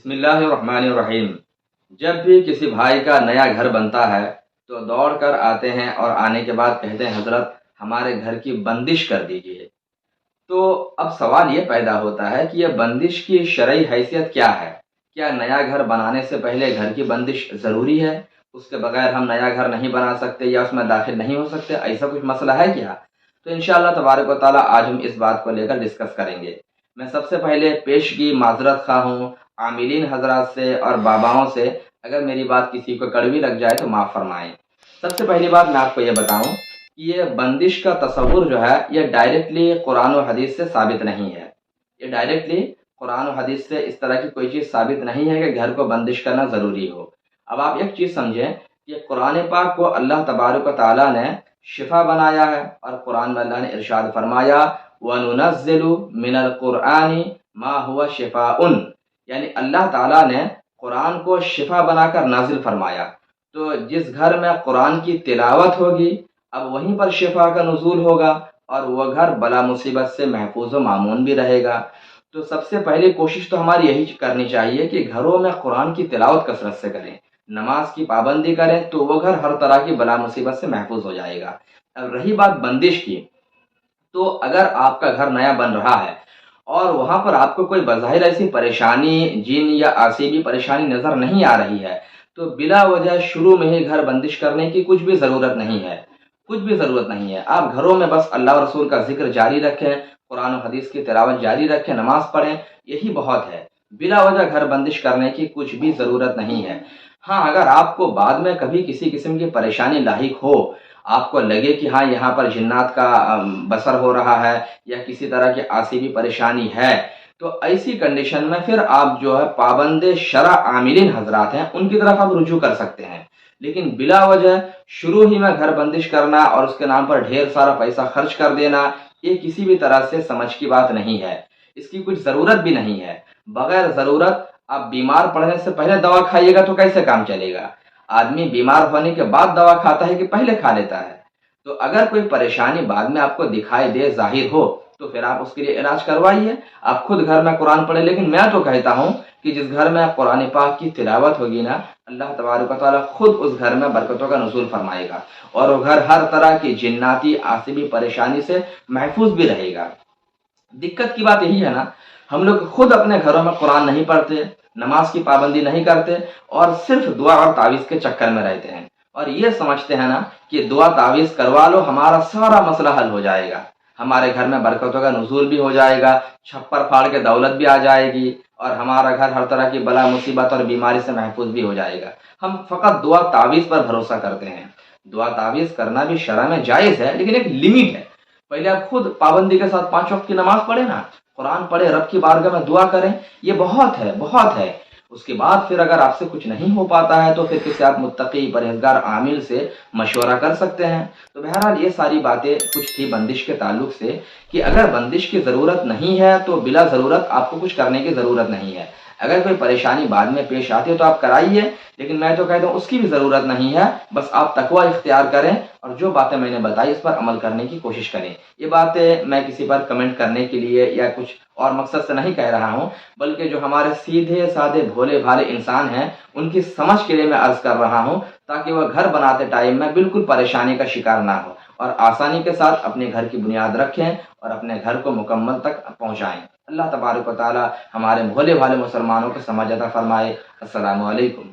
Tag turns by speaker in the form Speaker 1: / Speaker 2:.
Speaker 1: بسم اللہ الرحمن الرحیم۔ جب بھی کسی بھائی کا نیا گھر بنتا ہے تو دوڑ کر آتے ہیں اور آنے کے بعد کہتے ہیں حضرت ہمارے گھر کی بندش کر دیجئے۔ تو اب سوال یہ پیدا ہوتا ہے کہ یہ بندش کی شرعی حیثیت کیا ہے؟ کیا نیا گھر بنانے سے پہلے گھر کی بندش ضروری ہے؟ اس کے بغیر ہم نیا گھر نہیں بنا سکتے یا اس میں داخل نہیں ہو سکتے؟ ایسا کچھ مسئلہ ہے کیا؟ تو انشاءاللہ تبارک و تعالیٰ آج ہم اس بات کو لے کر ڈسکس کریں گے۔ میں سب سے پہلے پیشگی معذرت خواہ ہوں عاملین حضرات سے اور باباؤں سے، اگر میری بات کسی کو کڑوی لگ جائے تو معاف فرمائیں۔ سب سے پہلی بات میں آپ کو یہ بتاؤں کہ یہ بندش کا تصور جو ہے یہ ڈائریکٹلی قرآن و حدیث سے ثابت نہیں ہے۔ یہ ڈائریکٹلی قرآن و حدیث سے اس طرح کی کوئی چیز ثابت نہیں ہے کہ گھر کو بندش کرنا ضروری ہو۔ اب آپ ایک چیز سمجھیں کہ قرآن پاک کو اللہ تبارک و تعالیٰ نے شفا بنایا ہے، اور قرآن میں اللہ نے ارشاد فرمایا وَنُنَزِّلُ مِنَ الْقُرْآنِ مَا هُوَ شِفَاءٌ، یعنی اللہ تعالیٰ نے قرآن کو شفا بنا کر نازل فرمایا۔ تو جس گھر میں قرآن کی تلاوت ہوگی اب وہیں پر شفا کا نزول ہوگا، اور وہ گھر بلا مصیبت سے محفوظ و مامون بھی رہے گا۔ تو سب سے پہلی کوشش تو ہماری یہی کرنی چاہیے کہ گھروں میں قرآن کی تلاوت کثرت سے کریں، نماز کی پابندی کریں، تو وہ گھر ہر طرح کی بلا مصیبت سے محفوظ ہو جائے گا۔ اب رہی بات بندش کی، تو اگر آپ کا گھر نیا بن رہا ہے اور وہاں پر آپ کو کوئی بظاہر ایسی پریشانی جن یا آسیبی پریشانی نظر نہیں آ رہی ہے تو بلا وجہ شروع میں ہی گھر بندش کرنے کی کچھ بھی ضرورت نہیں ہے، کچھ بھی ضرورت نہیں ہے۔ آپ گھروں میں بس اللہ و رسول کا ذکر جاری رکھیں، قرآن و حدیث کی تلاوت جاری رکھیں، نماز پڑھیں، یہی بہت ہے۔ بلا وجہ گھر بندش کرنے کی کچھ بھی ضرورت نہیں ہے۔ ہاں، اگر آپ کو بعد میں کبھی کسی قسم کی پریشانی لاحق ہو، آپ کو لگے کہ ہاں یہاں پر جنات کا بسر ہو رہا ہے یا کسی طرح کی آسیبی پریشانی ہے، تو ایسی کنڈیشن میں پھر آپ جو ہے پابند شرع عاملین حضرات ہیں ان کی طرف آپ رجوع کر سکتے ہیں۔ لیکن بلا وجہ شروع ہی میں گھر بندش کرنا اور اس کے نام پر ڈھیر سارا پیسہ خرچ کر دینا، یہ کسی بھی طرح سے سمجھ کی بات نہیں ہے، اس کی کچھ ضرورت بھی نہیں ہے۔ بغیر ضرورت آپ بیمار پڑنے سے پہلے دوا کھائیے گا تو کیسے کام چلے گا؟ آدمی بیمار ہونے کے بعد دوا کھاتا ہے کہ پہلے کھا لیتا ہے؟ تو اگر کوئی پریشانی بعد میں آپ کو دکھائی دے، ظاہر ہو، تو پھر آپ اس کے لیے علاج کروائیے۔ آپ خود گھر میں قرآن پڑھیں، لیکن میں تو کہتا ہوں کہ جس گھر میں قرآن پاک کی تلاوت ہوگی نا، اللہ تبارک و تعالیٰ خود اس گھر میں برکتوں کا نزول فرمائے گا، اور وہ گھر ہر طرح کی جناتی آسیبی پریشانی سے محفوظ بھی رہے گا۔ دقت کی بات یہی ہے نا، ہم لوگ خود اپنے گھروں میں قرآن نہیں پڑھتے، نماز کی پابندی نہیں کرتے، اور صرف دعا اور تعویذ کے چکر میں رہتے ہیں، اور یہ سمجھتے ہیں نا کہ دعا تعویذ کروا لو ہمارا سارا مسئلہ حل ہو جائے گا، ہمارے گھر میں برکتوں کا نزول بھی ہو جائے گا، چھپر پھاڑ کے دولت بھی آ جائے گی، اور ہمارا گھر ہر طرح کی بلا مصیبت اور بیماری سے محفوظ بھی ہو جائے گا۔ ہم فقط دعا تعویذ پر بھروسہ کرتے ہیں۔ دعا تعویذ کرنا بھی شرع میں جائز ہے، لیکن ایک لمٹ ہے۔ پہلے آپ خود پابندی کے ساتھ 5 وقت کی نماز پڑھیں نا، قرآن پڑھے، رب کی بارگاہ میں دعا کریں، یہ بہت ہے، بہت ہے۔ اس کے بعد پھر اگر آپ سے کچھ نہیں ہو پاتا ہے تو پھر کسی آپ متقی پرہیزگار عامل سے مشورہ کر سکتے ہیں۔ تو بہرحال یہ ساری باتیں کچھ تھی بندش کے تعلق سے، کہ اگر بندش کی ضرورت نہیں ہے تو بلا ضرورت آپ کو کچھ کرنے کی ضرورت نہیں ہے۔ اگر کوئی پریشانی بعد میں پیش آتی ہے تو آپ کرائیے، لیکن میں تو کہتا ہوں اس کی بھی ضرورت نہیں ہے۔ بس آپ تقوی اختیار کریں اور جو باتیں میں نے بتائی اس پر عمل کرنے کی کوشش کریں۔ یہ باتیں میں کسی پر کمنٹ کرنے کے لیے یا کچھ اور مقصد سے نہیں کہہ رہا ہوں، بلکہ جو ہمارے سیدھے سادے بھولے بھالے انسان ہیں ان کی سمجھ کے لیے میں عرض کر رہا ہوں، تاکہ وہ گھر بناتے ٹائم میں بالکل پریشانی کا شکار نہ ہو، اور آسانی کے ساتھ اپنے گھر کی بنیاد رکھیں اور اپنے گھر کو مکمل تک پہنچائیں۔ اللہ تبارک و تعالی ہمارے بھولے بھالے مسلمانوں کو سمجھ عطا فرمائے۔ السلام علیکم۔